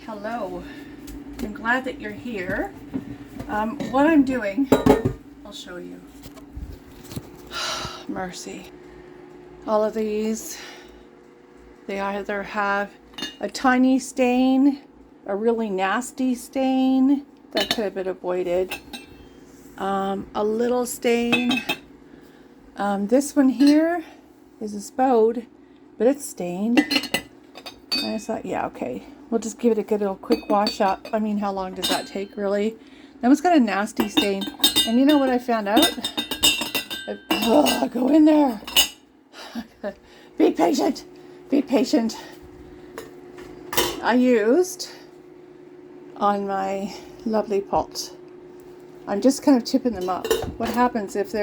Hello, I'm glad that you're here. What I'm doing, I'll show you. Mercy. All of these, they either have a tiny stain, a really nasty stain that could have been avoided, a little stain. This one here is a spode, but it's stained. And I thought, yeah, okay, we'll just give it a good little quick wash up. I mean, how long does that take, really? That one's got a nasty stain. And you know what I found out? Go in there. Be patient. Be patient. I used on my lovely pots. I'm just kind of tipping them up. What happens if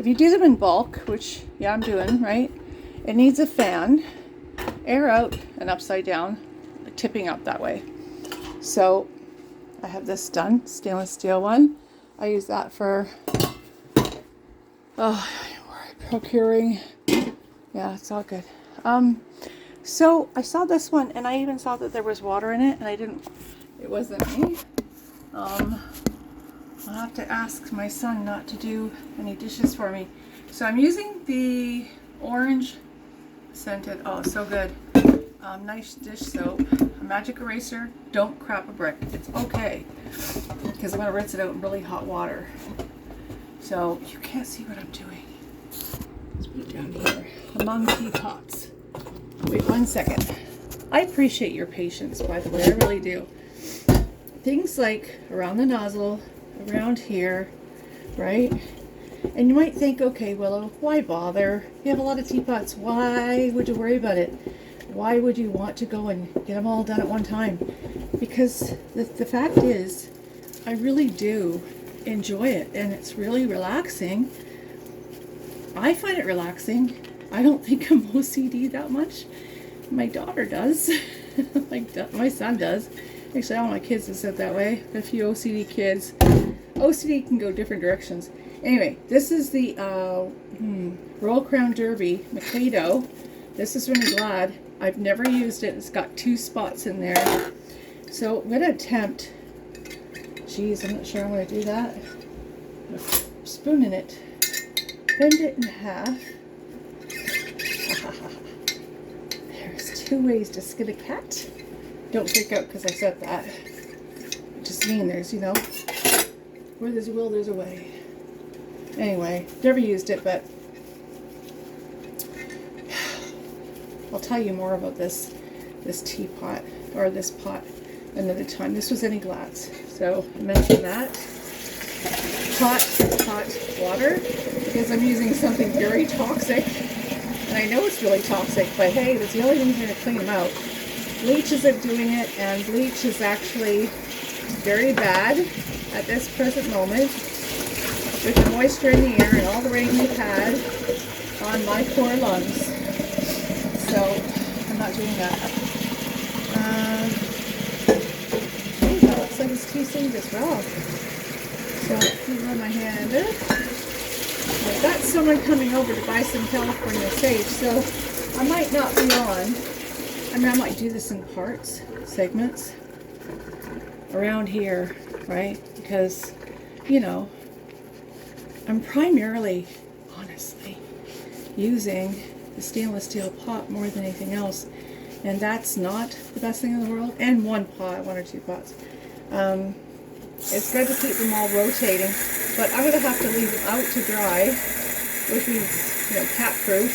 you do them in bulk, which, yeah, I'm doing, right? It needs a fan. Air out and upside down, tipping up that way. So I have this done, stainless steel one. I use that for procuring. Yeah, it's all good. So I saw this one, and I even saw that there was water in it, and it wasn't me. I'll have to ask my son not to do any dishes for me. So I'm using the orange scented, oh, so good. Nice dish soap, a magic eraser. Don't crap a brick. It's okay, because I'm going to rinse it out in really hot water. So you can't see what I'm doing. Let's put it down here among teapots. Wait 1 second. I appreciate your patience, by the way. I really do. Things like around the nozzle, around here, right? And you might think, okay, Willow, why bother? You have a lot of teapots. Why would you worry about it? Why would you want to go and get them all done at one time? Because the fact is, I really do enjoy it, and it's really relaxing. I find it relaxing. I don't think I'm OCD that much. My daughter does. My son does. Actually, all my kids have said that way. A few OCD kids. OCD can go different directions. Anyway, this is the Royal Crown Derby Mikado. This is from Glad. I've never used it. It's got 2 spots in there. So I'm going to attempt. Geez, I'm not sure I'm going to do that. Spoon in it. Bend it in half. There's 2 ways to skin a cat. Don't freak out because I said that. Just mean there's, where there's a will, there's a way. Anyway, never used it, but I'll tell you more about this teapot, or this pot, another time. This was any glass, so I mentioned that. Hot water, because I'm using something very toxic, and I know it's really toxic, but hey, that's the only thing going to clean them out. Bleach isn't doing it, and bleach is actually very bad at this present moment. With the moisture in the air and all the rain we've had on my poor lungs. So, I'm not doing that. Hey, that looks like it's 2 stained as well. So, let me run my hand under. I've got someone coming over to buy some California sage, so I might not be on. I mean, I might do this in parts, segments, around here, right? Because, I'm primarily, honestly, using the stainless steel pot more than anything else, and that's not the best thing in the world. And 1 pot, 1 or 2 pots. It's good to keep them all rotating, but I'm going to have to leave them out to dry, which means, cat-proof.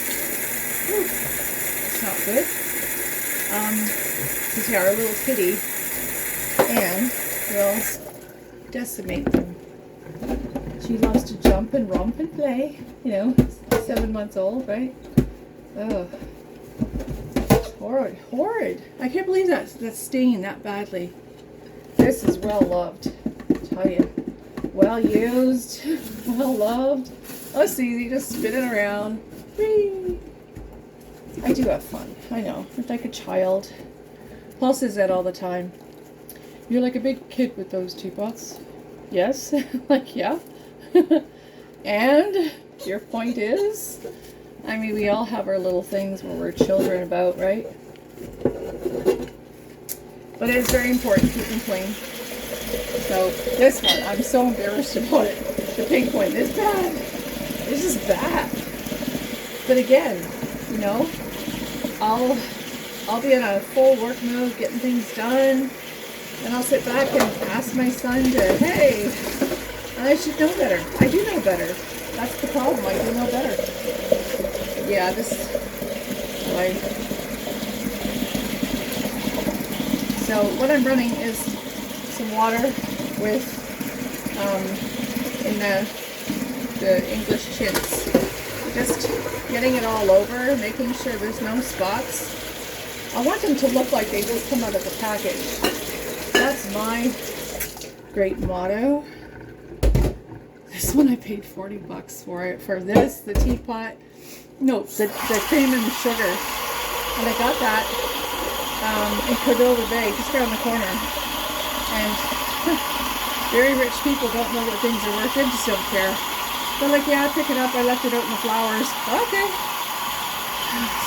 It's not good. Because our little kitty, Anne, will decimate them. She loves to jump and romp and play, 7 months old, right? Ugh. Horrid. I can't believe that's staining that badly. This is well loved, I tell you. Well used, well loved. Oh, it's easy, just spinning around. Whee! I do have fun, I know. I'm like a child. Paul says that all the time. You're like a big kid with those teapots. Yes? Like, yeah. And your point is, I mean, we all have our little things where we're children about, right? But it is very important to keep them clean. So this one, I'm so embarrassed about it. The pink one is bad. It's just bad. But again, you know, I'll be in a full work mode, getting things done, and I'll sit back and ask my son to, hey, I should know better. I do know better. That's the problem. I do know better. Yeah, so what I'm running is some water with in the English chintz. Just getting it all over, making sure there's no spots. I want them to look like they just come out of the package. That's my great motto. This one I paid $40 for it. For this, the teapot, no, the cream and the sugar. And I got that in Cordova Bay, just around the corner. And very rich people don't know what things are worth. They just don't care. They're like, yeah, I pick it up. I left it out in the flowers. Okay.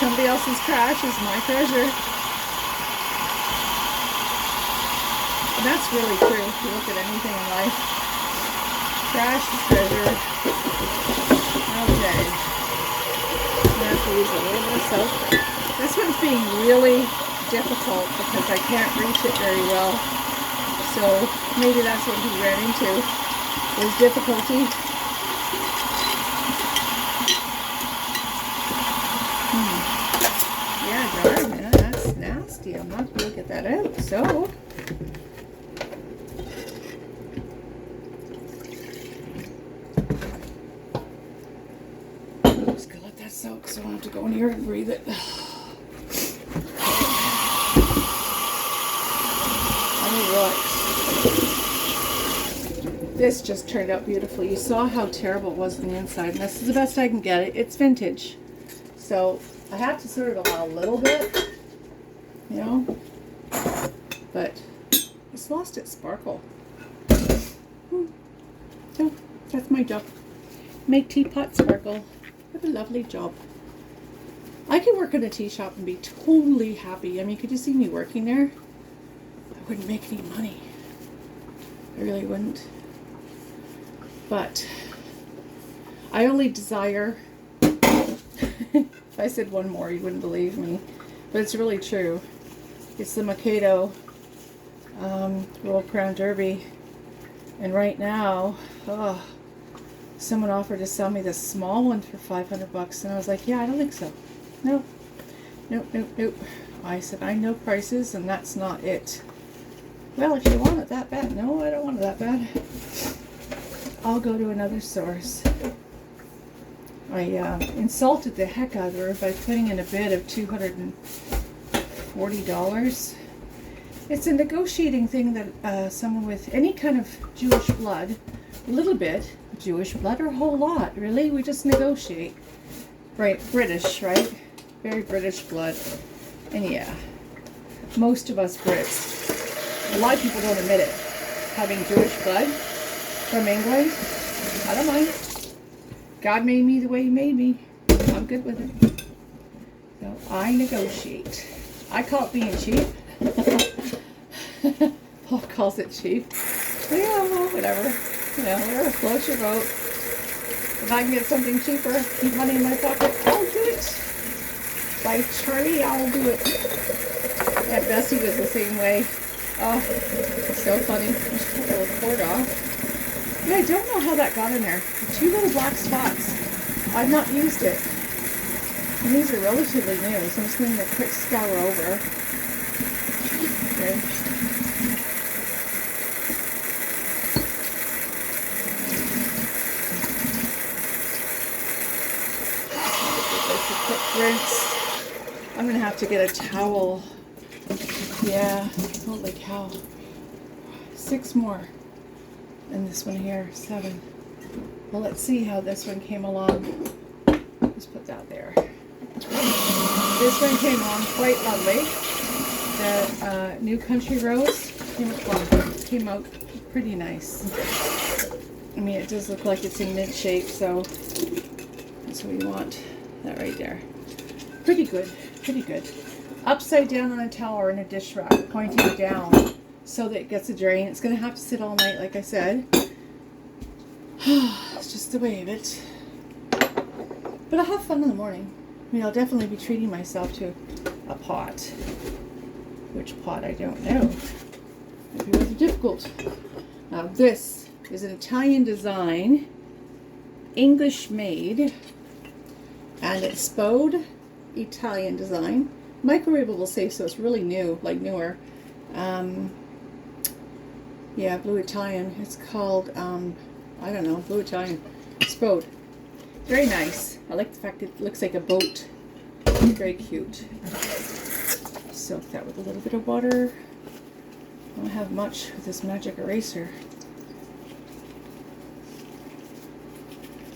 Somebody else's trash is my treasure. And that's really true if you look at anything in life. Trash is treasure. Okay. I'm going to have to use a little bit of soap. This one's being really difficult because I can't reach it very well. So maybe that's what he ran into, was difficulty. Yeah, darn, man, that's nasty. I'm not going to get that out. So I'm just going to let that soak so I don't have to go in here and breathe it. Alright. This just turned out beautifully. You saw how terrible it was on the inside, and this is the best I can get it. It's vintage. So I have to sort of allow a little bit, you know, but it's lost its sparkle. So that's my job. Make teapot sparkle. What a lovely job. I could work in a tea shop and be totally happy. I mean, could you see me working there? I wouldn't make any money. I really wouldn't. But I only desire, if I said one more, you wouldn't believe me. But it's really true. It's the Mikado Royal Crown Derby. And right now, someone offered to sell me this small one for $500. And I was like, yeah, I don't think so. No. Nope, nope, nope. I said, I know prices, and that's not it. Well, if you want it that bad. No, I don't want it that bad. I'll go to another source. I insulted the heck out of her by putting in a bid of $240. It's a negotiating thing that someone with any kind of Jewish blood, a little bit of Jewish blood or a whole lot, really, we just negotiate. Right, British, right? Very British blood. And yeah, most of us Brits, a lot of people don't admit it, having Jewish blood from England. I don't mind. God made me the way he made me. I'm good with it. So I negotiate. I call it being cheap. Paul calls it cheap. But yeah, well, whatever. You know, whatever floats your boat. If I can get something cheaper, keep money in my pocket, I'll do it. By Charlie, I'll do it. Yeah, Bessie was the same way. Oh, so funny. Just took a little cord off. Yeah, I don't know how that got in there. 2 little black spots. I've not used it. And these are relatively new, so I'm just going to quick scour over. Okay. Rinse. I'm gonna have to get a towel. Yeah, holy cow. 6 more. And this one here, 7. Well, let's see how this one came along. Just put that there. This one came along quite lovely. The New Country Rose came out pretty nice. I mean, it does look like it's in mint shape, so that's what you want. That right there. Pretty good, pretty good. upside down on a towel or in a dish rack, pointing down so that it gets a drain. It's going to have to sit all night, like I said. It's just the way of it. But I'll have fun in the morning. I mean, I'll definitely be treating myself to a pot. Which pot, I don't know. It'd be rather difficult. Now this is an Italian design, English made, and it's Spode Italian design. Microwavable safe, so it's really new, like newer. Yeah, Blue Italian. It's called, I don't know, Blue Italian. Spode. Very nice. I like the fact it looks like a boat. Very cute. Soak that with a little bit of water. I don't have much with this magic eraser.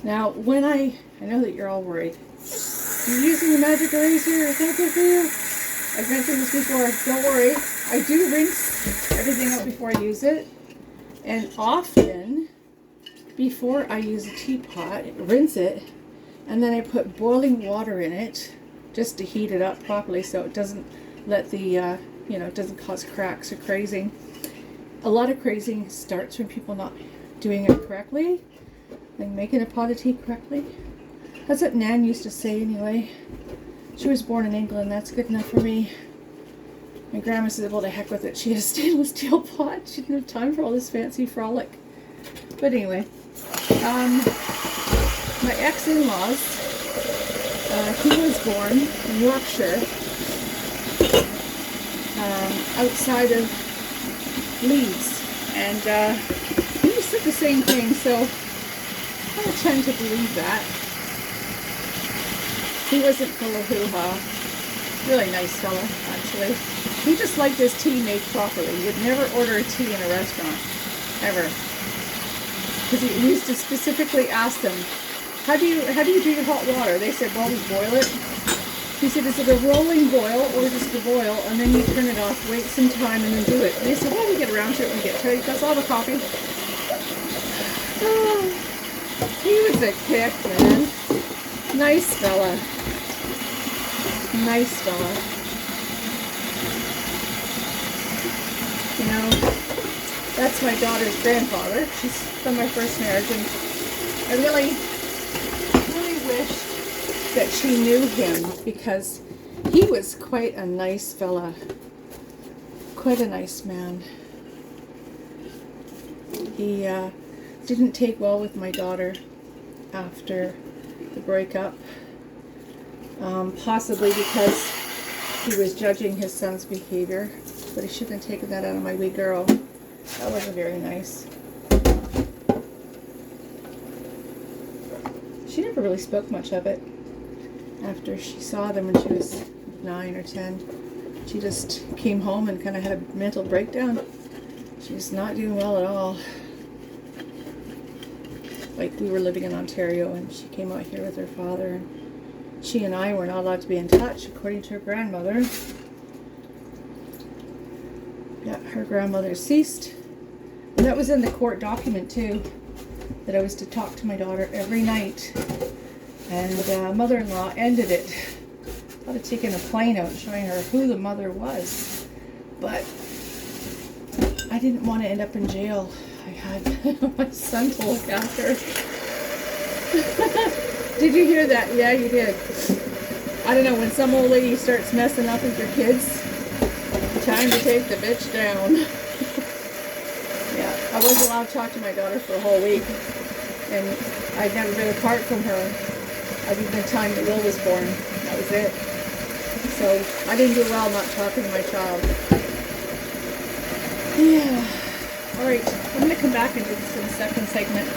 Now, when I know that you're all worried. You're using the magic eraser, is that good for you? I've mentioned this before, don't worry. I do rinse everything out before I use it. And often, before I use a teapot, rinse it, and then I put boiling water in it just to heat it up properly so it doesn't let the, you know, it doesn't cause cracks or crazing. A lot of crazing starts from people not doing it correctly, like making a pot of tea correctly. That's what Nan used to say anyway. She was born in England, that's good enough for me. My grandma said, well, to heck with it. She had a stainless steel pot. She didn't have time for all this fancy frolic. But anyway, my ex-in-laws, he was born in Yorkshire, outside of Leeds, and he said the same thing, so I tend to believe that. He wasn't full of hoo-ha. Really nice fella, actually. He just liked his tea made properly. He would never order a tea in a restaurant, ever. Because he used to specifically ask them, how do you do your hot water? They said, well, we boil it. He said, is it a rolling boil or just a boil? And then you turn it off, wait some time, and then do it. And they said, well, we get around to it when we get to it. That's all the coffee. Oh, he was a kick, man. Nice fella. Nice fella. You know, that's my daughter's grandfather. She's from my first marriage, and I really wished that she knew him because he was quite a nice fella. Quite a nice man. He didn't take well with my daughter after the breakup. Possibly because he was judging his son's behavior, but he shouldn't have taken that out of my wee girl. That wasn't very nice. She never really spoke much of it after she saw them when she was 9 or 10. She just came home and kind of had a mental breakdown. She was not doing well at all. Like, we were living in Ontario and she came out here with her father, and she and I were not allowed to be in touch, according to her grandmother. Yeah, her grandmother ceased. And that was in the court document too, that I was to talk to my daughter every night. And mother-in-law ended it. Thought of taking a plane out and showing her who the mother was. But I didn't want to end up in jail. I had my son to look after. Did you hear that? Yeah, you did. I don't know, when some old lady starts messing up with your kids, time to take the bitch down. Yeah, I wasn't allowed to talk to my daughter for a whole week. And I'd never been apart from her. Other than the time that Will was born. That was it. So I didn't do well not talking to my child. Yeah. Alright, I'm going to come back and do this in the second segment.